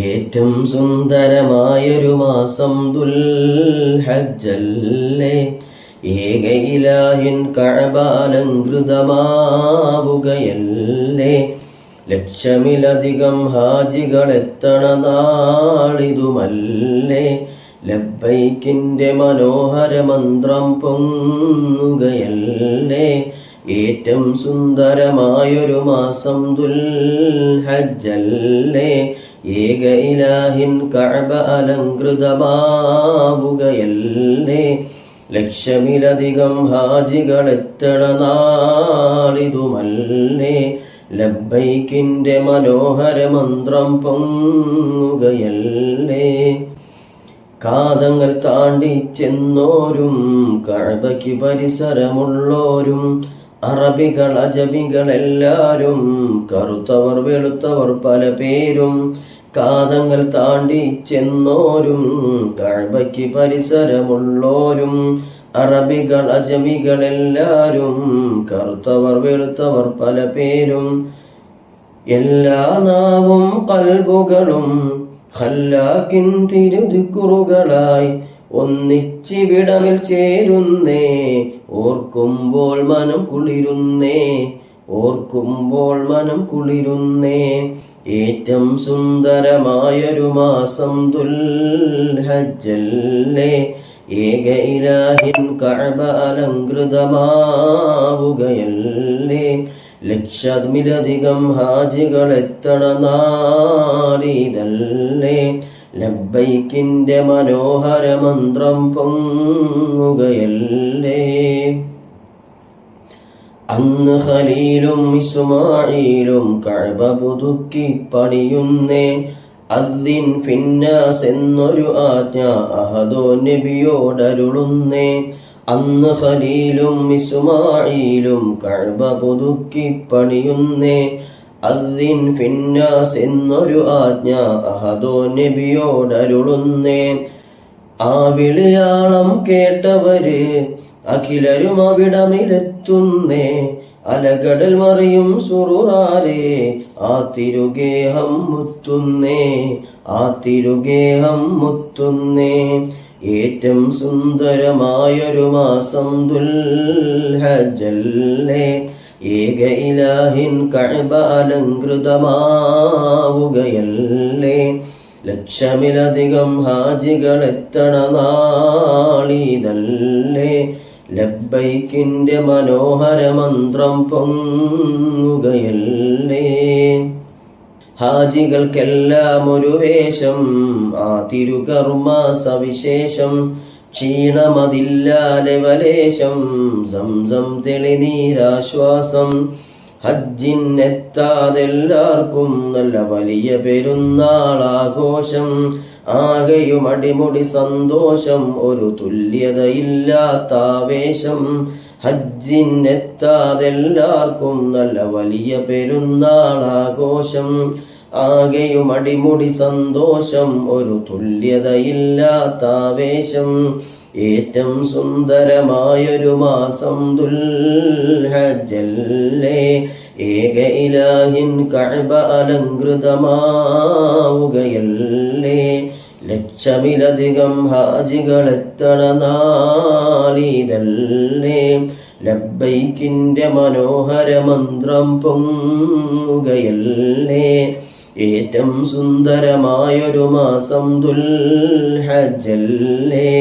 ഏറ്റവും സുന്ദരമായൊരു മാസം ദുൽഹജ്ജല്ലേ. ഏക ഇലാഹിൻ കഅബ അലങ്കൃതമാവുകയല്ലേ. ലക്ഷമിലധികം ഹാജികളെത്തണ നാളിതുമല്ലേ. ലബ്ബൈക്കിൻ്റെ മനോഹര മന്ത്രം പൊങ്ങുകയല്ലേ. ഏറ്റവും സുന്ദരമായൊരു മാസം ദുൽഹജ്ജല്ലേ. ഏക ഇലാഹിൻ കഅബ അലങ്കൃതമാവുകയല്ലേ. ലക്ഷമിലധികം ഹാജികളെത്തണ നാളിതുമല്ലേ. ലബ്ബൈക്കിൻ്റെ മനോഹര മന്ത്രം പൊങ്ങുകയല്ലേ. കാതങ്ങൾ താണ്ടി ചെന്നോരും കഅബയ്ക്ക് പരിസരമുള്ളോരും അറബികൾ അജബികളെല്ലാരും കറുത്തവർ വെളുത്തവർ പല പേരും. കാതങ്ങൾ താണ്ടി ചെന്നോരും കഅബയ്ക്ക് പരിസരമുള്ളോരും അറബികൾ അജമികളെല്ലാരും കറുത്തവർ വെളുത്തവർ പല പേരും. എല്ലാ നാവും കൽബുകളും ഖല്ലാക്കിൻ തിരുദിക്റുകളായി ഒന്നിച്ചിവിടമിൽ ചേരുന്നേ. ഓർക്കുമ്പോൾ മനം കുളിരുന്നേ, ഓർക്കുമ്പോൾ മനം കുളിരുന്നേ. ഏറ്റവും സുന്ദരമായൊരു മാസം ദുൽഹജ്ജല്ലേ. ഏക ഇലാഹിൻ കഅബ അലങ്കൃതമാവുകയല്ലേ. ലക്ഷമിലധികം ഹാജികളെത്തണ നാളിതല്ലേ. ലബ്ബൈക്കിൻ്റെ മനോഹര മന്ത്രം പൊങ്ങുകയല്ലേ. അന്ന് ഖലീലും ഇസ്മാഈലും കഅബ പുതുക്കി പണിയുന്നേ. അദ്ദിൻ ഫിന്നാസ് എന്നൊരു ആജ്ഞ അഹദോ നബിയോടരുളുന്നേ. അന്ന് ഖലീലും ഇസ്മാഈലും കഅബ പുതുക്കി പണിയുന്നേ. അദ്ദിൻ ഫിന്നാസ് എന്നൊരു ആജ്ഞ അഹദോ നബിയോടരുളുന്നേ. ആ വിളിയാളം കേട്ടവര് അഖിലരും അവിടമിലെത്തുന്നേ. അലകടൽ മറിയും സുറുറാരേ ആ തിരുഗേഹം മുത്തുന്നേ, ആ തിരുഗേഹം മുത്തുന്നേ. ഏറ്റവും സുന്ദരമായൊരു മാസം ദുൽഹജ്ജല്ലേ. ഏക ഇലാഹിൻ കഅബ അലങ്കൃതമാവുകയല്ലേ. ലക്ഷമിലധികം ഹാജികളെത്തണ നാളിതല്ലേ. ലബ്ബൈക്കിൻ്റെ മനോഹര മന്ത്രം പൊങ്ങുകയല്ലേ. ഹാജികൾക്കെല്ലാം ഒരു വേഷം ആ തിരുകർമ്മ സവിശേഷം. ക്ഷീണമതില്ലാതെ വലേശം സംസം തെളിനീരാശ്വാസം. ഹജ്ജിനെത്താതെല്ലാവർക്കും നല്ല വലിയ പെരുന്നാളാഘോഷം. ആകെയും അടിമുടി സന്തോഷം, ഒരു തുല്യതയില്ലാത്ത ആവേശം. ഹജ്ജിനെത്താതെല്ലാവർക്കും നല്ല വലിയ പെരുന്നാളാഘോഷം. ആകെയും അടിമുടി സന്തോഷം, ഒരു തുല്യതയില്ലാത്ത ആവേശം. ഏറ്റവും സുന്ദരമായൊരു മാസം ദുൽഹജ്ജല്ലേ. ഏക ഇലാഹിൻ കഅബ അലങ്കൃതമാവുകയല്ലേ. ലക്ഷമിലധികം ഹാജികളെത്തണ നാളിതല്ലേ. ലബ്ബൈക്കിൻ്റെ മനോഹര മന്ത്രം പൊങ്ങുകയല്ലേ. ഏറ്റവും സുന്ദരമായൊരു മാസം ദുൽഹജ്ജല്ലേ.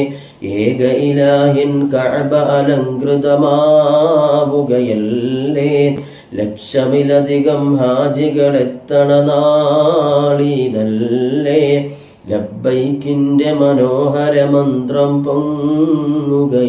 ഏക ഇലാഹിൻ കഅബ അലങ്കൃതമാവുകയല്ലേ. ലക്ഷമിലധികം ഹാജികളെത്തണ നാളിതല്ലേ. ലബ്ബൈക്കിൻ്റെ മനോഹര മന്ത്രം പൊങ്ങുകയല്ലേ.